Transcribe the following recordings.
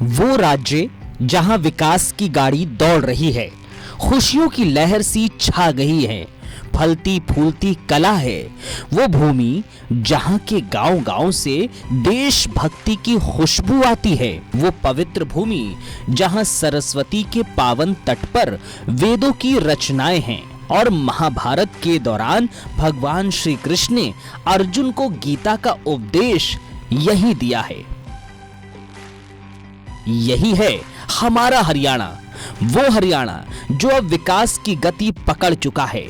वो राज्य जहां विकास की गाड़ी दौड़ रही है, खुशियों की लहर सी छा गई है, फलती फूलती कला है। वो भूमि जहां के गांव-गांव से देशभक्ति की खुशबू आती है। वो पवित्र भूमि जहां सरस्वती के पावन तट पर वेदों की रचनाएं हैं और महाभारत के दौरान भगवान श्री कृष्ण ने अर्जुन को गीता का उपदेश यही दिया है। यही है हमारा हरियाणा, वो हरियाणा जो अब विकास की गति पकड़ चुका है।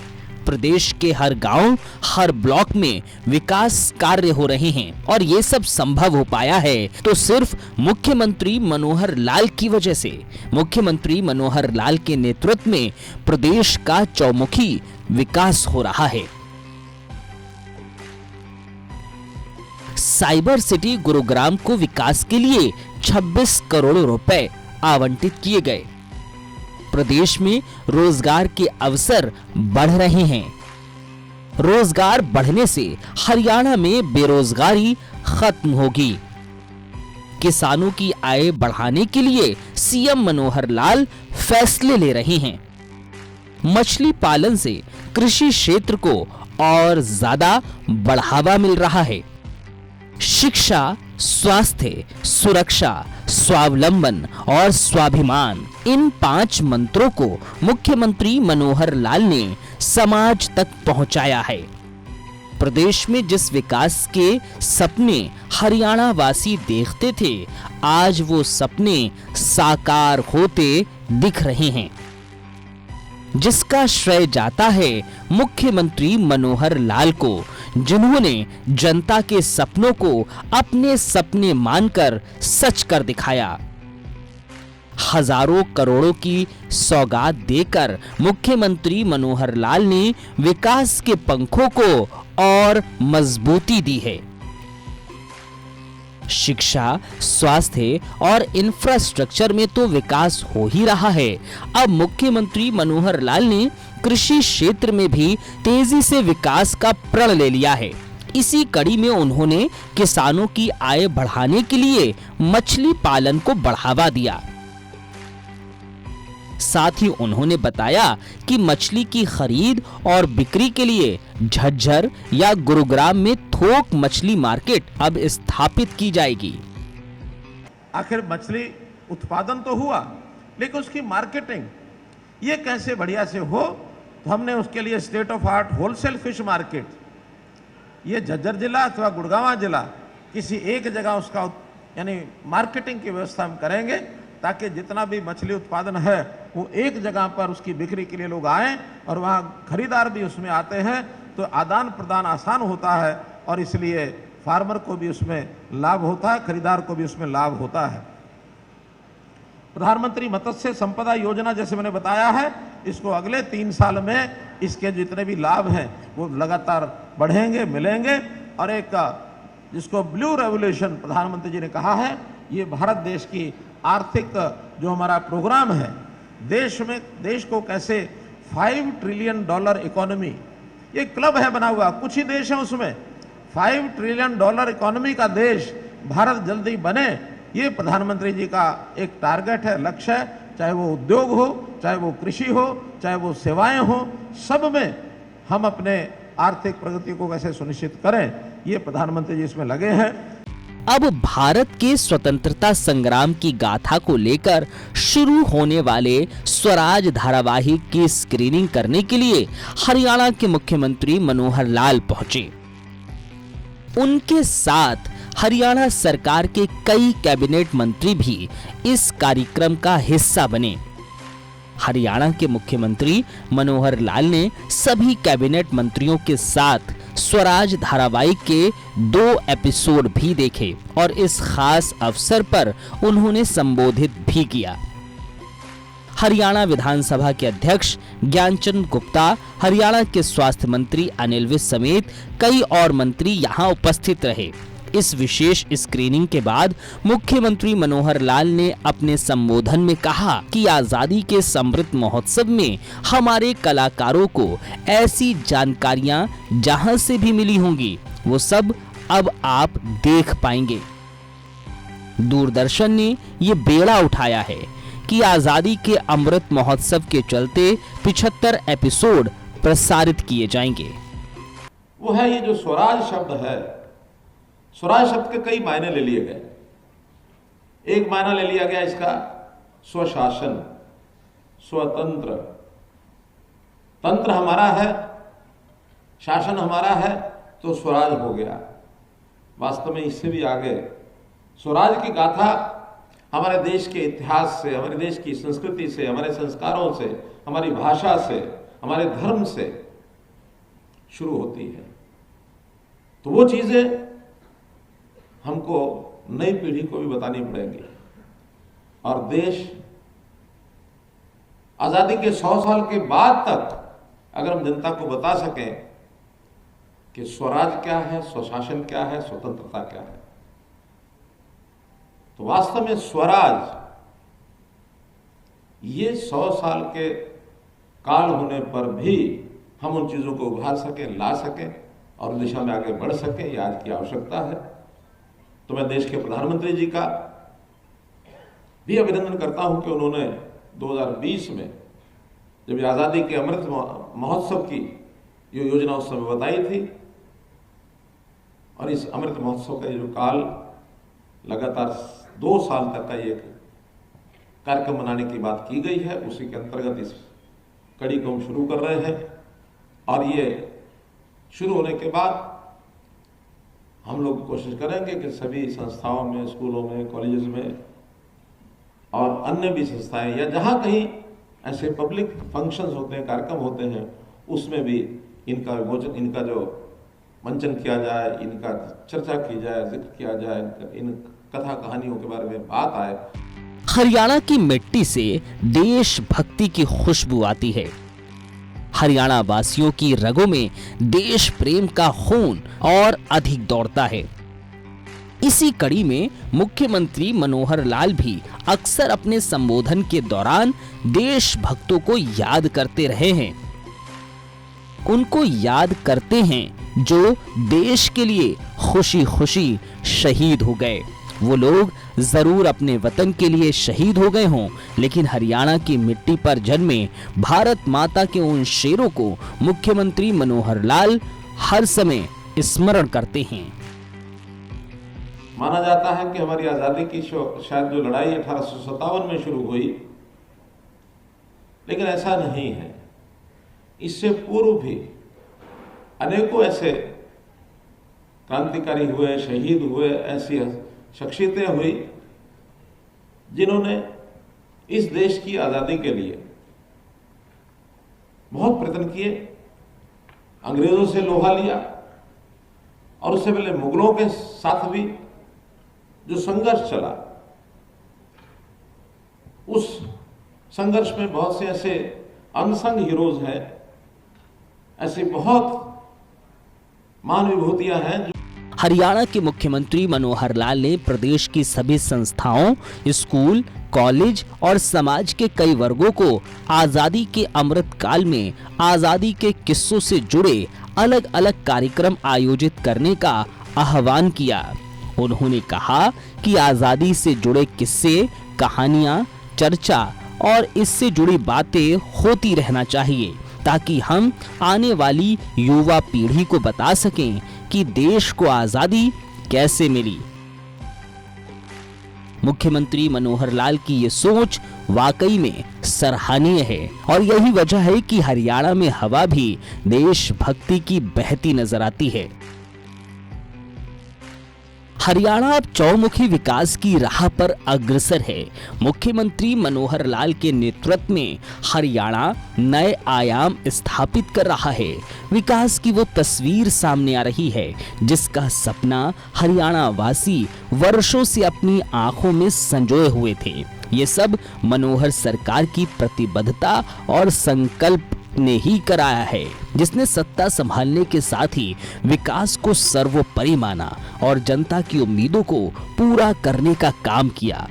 प्रदेश के हर गांव, हर ब्लॉक में विकास कार्य हो रहे हैं और ये सब संभव हो पाया है तो सिर्फ मुख्यमंत्री मनोहर लाल की वजह से। मुख्यमंत्री मनोहर लाल के नेतृत्व में प्रदेश का चौमुखी विकास हो रहा है। साइबर सिटी गुरुग्राम को विकास के लिए 26 करोड़ रुपए आवंटित किए गए। प्रदेश में रोजगार के अवसर बढ़ रहे हैं। रोजगार बढ़ने से हरियाणा में बेरोजगारी खत्म होगी। किसानों की आय बढ़ाने के लिए सीएम मनोहर लाल फैसले ले रहे हैं। मछली पालन से कृषि क्षेत्र को और ज्यादा बढ़ावा मिल रहा है। शिक्षा, स्वास्थ्य, सुरक्षा, स्वावलंबन और स्वाभिमान, इन 5 मंत्रों को मुख्यमंत्री मनोहर लाल ने समाज तक पहुंचाया है। प्रदेश में जिस विकास के सपने हरियाणा वासी देखते थे, आज वो सपने साकार होते दिख रहे हैं, जिसका श्रेय जाता है मुख्यमंत्री मनोहर लाल को, जिन्होंने जनता के सपनों को अपने सपने मानकर सच कर दिखाया। हजारों करोड़ों की सौगात देकर मुख्यमंत्री मनोहर लाल ने विकास के पंखों को और मजबूती दी है। शिक्षा, स्वास्थ्य और इंफ्रास्ट्रक्चर में तो विकास हो ही रहा है। अब मुख्यमंत्री मनोहर लाल ने कृषि क्षेत्र में भी तेजी से विकास का प्रण ले लिया है। इसी कड़ी में उन्होंने किसानों की आय बढ़ाने के लिए मछली पालन को बढ़ावा दिया। साथ ही उन्होंने बताया कि मछली की खरीद और बिक्री के लिए झज्जर या गुरुग्राम में थोक मछली मार्केट अब स्थापित की जाएगी। आखिर मछली उत्पादन तो हुआ, लेकिन उसकी मार्केटिंग ये कैसे बढ़िया से हो, तो हमने उसके लिए state of art wholesale fish market, ये झज्जर जिला अथवा गुड़गांव जिला किसी एक जगह उसका यानी मार्केटिंग की व्यवस्था हम करेंगे, ताकि जितना भी मछली उत्पादन है वो एक जगह पर उसकी बिक्री के लिए लोग आएं और वहाँ खरीदार भी उसमें आते हैं, तो आदान प्रदान आसान होता है और इसलिए फार्मर को भी उसमें लाभ होता है, खरीदार को भी उसमें लाभ होता है। प्रधानमंत्री मत्स्य संपदा योजना जैसे मैंने बताया है, इसको अगले 3 साल में इसके जितने भी लाभ हैं वो लगातार बढ़ेंगे, मिलेंगे। और एक जिसको ब्लू रेवोल्यूशन प्रधानमंत्री जी ने कहा है, ये भारत देश की आर्थिक जो हमारा प्रोग्राम है, देश को कैसे $5 ट्रिलियन इकोनॉमी, ये क्लब है बना हुआ, कुछ ही देश है उसमें, $5 ट्रिलियन इकोनॉमी का देश भारत जल्दी बने, ये प्रधानमंत्री जी का एक टारगेट है, लक्ष्य है। चाहे वो उद्योग हो, चाहे वो कृषि हो, चाहे वो सेवाएं हो, सब में हम अपने आर्थिक प्रगति को कैसे सुनिश्चित करें, ये प्रधानमंत्री जी इसमें लगे हैं। अब भारत के स्वतंत्रता संग्राम की गाथा को लेकर शुरू होने वाले स्वराज धारावाहिक की स्क्रीनिंग करने के लिए हरियाणा के मुख्यमंत्री मनोहर लाल पहुंचे। उनके साथ हरियाणा सरकार के कई कैबिनेट मंत्री भी इस कार्यक्रम का हिस्सा बने। हरियाणा के मुख्यमंत्री मनोहर लाल ने सभी कैबिनेट मंत्रियों के साथ स्वराज धारावाहिक के 2 एपिसोड भी देखे और इस खास अवसर पर उन्होंने संबोधित भी किया। हरियाणा विधानसभा के अध्यक्ष ज्ञानचंद गुप्ता, हरियाणा के स्वास्थ्य मंत्री अनिल विज समेत कई और मंत्री यहां उपस्थित रहे। इस विशेष स्क्रीनिंग के बाद मुख्यमंत्री मनोहर लाल ने अपने संबोधन में कहा कि आजादी के समृद्ध महोत्सव में हमारे कलाकारों को ऐसी जानकारियां जहां से भी मिली होंगी वो सब अब आप देख पाएंगे। दूरदर्शन ने ये बेड़ा उठाया है कि आजादी के अमृत महोत्सव के चलते 75 एपिसोड प्रसारित किए जाएंगे। वो है ये जो स्वराज शब्द है। स्वराज शब्द के कई मायने ले लिए गए। एक मायना ले लिया गया इसका स्वशासन, स्वतंत्र। तंत्र हमारा है, शासन हमारा है, तो स्वराज हो गया। वास्तव में इससे भी आगे स्वराज की गाथा हमारे देश के इतिहास से, हमारे देश की संस्कृति से, हमारे संस्कारों से, हमारी भाषा से, हमारे धर्म से शुरू होती है। तो वो चीजें हमको नई पीढ़ी को भी बतानी पड़ेंगी। और देश आजादी के 100 साल के बाद तक अगर हम जनता को बता सकें कि स्वराज क्या है, स्वशासन क्या है, स्वतंत्रता क्या है, तो वास्तव में स्वराज ये 100 साल के काल होने पर भी हम उन चीजों को उभार सकें, ला सकें और उस दिशा में आगे बढ़ सकें, ये आज की आवश्यकता है। तो मैं देश के प्रधानमंत्री जी का भी अभिनंदन करता हूं कि उन्होंने 2020 में जब आजादी के अमृत महोत्सव की ये योजना उस समय बताई थी, और इस अमृत महोत्सव का ये जो काल लगातार 2 साल तक का ये कार्यक्रम मनाने की बात की गई है, उसी के अंतर्गत इस कड़ी को हम शुरू कर रहे हैं। और ये शुरू होने के बाद हम लोग कोशिश करेंगे कि सभी संस्थाओं में, स्कूलों में, कॉलेजेस में और अन्य भी संस्थाएं या जहां कहीं ऐसे पब्लिक फंक्शंस होते हैं, कार्यक्रम होते हैं, उसमें भी इनका विमोचन, इनका जो मंचन किया जाए, इनका चर्चा की जाए, जिक्र किया जाए, इन कथा कहानियों के बारे में बात आए। हरियाणा की मिट्टी से देशभक्ति की खुशबू आती है। हरियाणा वासियों की रगों में देश प्रेम का खून और अधिक दौड़ता है। इसी कड़ी में मुख्यमंत्री मनोहर लाल भी अक्सर अपने संबोधन के दौरान देशभक्तों को याद करते रहे हैं। उनको याद करते हैं जो देश के लिए खुशी खुशी शहीद हो गए। वो लोग जरूर अपने वतन के लिए शहीद हो गए हों, लेकिन हरियाणा की मिट्टी पर जन्मे भारत माता के उन शेरों को मुख्यमंत्री मनोहर लाल हर समय स्मरण करते हैं। माना जाता है कि हमारी आजादी की शायद जो लड़ाई 1857 में शुरू हुई, लेकिन ऐसा नहीं है। इससे पूर्व भी अनेकों ऐसे क्रांतिकारी हुए, शहीद हुए, ऐसी शख्सियतें हुई जिन्होंने इस देश की आजादी के लिए बहुत प्रयत्न किए, अंग्रेजों से लोहा लिया और उससे पहले मुगलों के साथ भी जो संघर्ष चला, उस संघर्ष में बहुत से ऐसे अनसंग हीरोज हैं, ऐसी बहुत महान विभूतियां हैं। हरियाणा के मुख्यमंत्री मनोहर लाल ने प्रदेश की सभी संस्थाओं, स्कूल, कॉलेज और समाज के कई वर्गों को आजादी के अमृत काल में आजादी के किस्सों से जुड़े अलग अलग कार्यक्रम आयोजित करने का आह्वान किया। उन्होंने कहा कि आजादी से जुड़े किस्से, कहानियां, चर्चा और इससे जुड़ी बातें होती रहना चाहिए, ताकि हम आने वाली युवा पीढ़ी को बता सकें कि देश को आजादी कैसे मिली। मुख्यमंत्री मनोहर लाल की ये सोच वाकई में सराहनीय है और यही वजह है कि हरियाणा में हवा भी देशभक्ति की बहती नजर आती है। हरियाणा अब चौमुखी विकास की राह पर अग्रसर है। मुख्यमंत्री मनोहर लाल के नेतृत्व में हरियाणा नए आयाम स्थापित कर रहा है। विकास की वो तस्वीर सामने आ रही है जिसका सपना हरियाणा वासी वर्षों से अपनी आंखों में संजोए हुए थे। ये सब मनोहर सरकार की प्रतिबद्धता और संकल्प ने ही कराया है, जिसने सत्ता संभालने के साथ ही विकास को सर्वोपरि माना और जनता की उम्मीदों को पूरा करने का काम किया।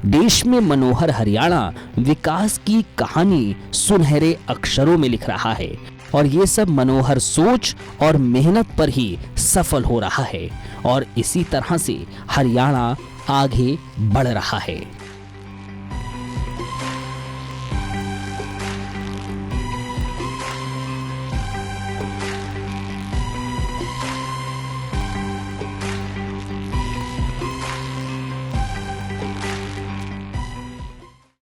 देश में मनोहर हरियाणा विकास की कहानी सुनहरे अक्षरों में लिख रहा है। और ये सब मनोहर सोच और मेहनत पर ही सफल हो रहा है और इसी तरह से हरियाणा आगे बढ़ रहा है।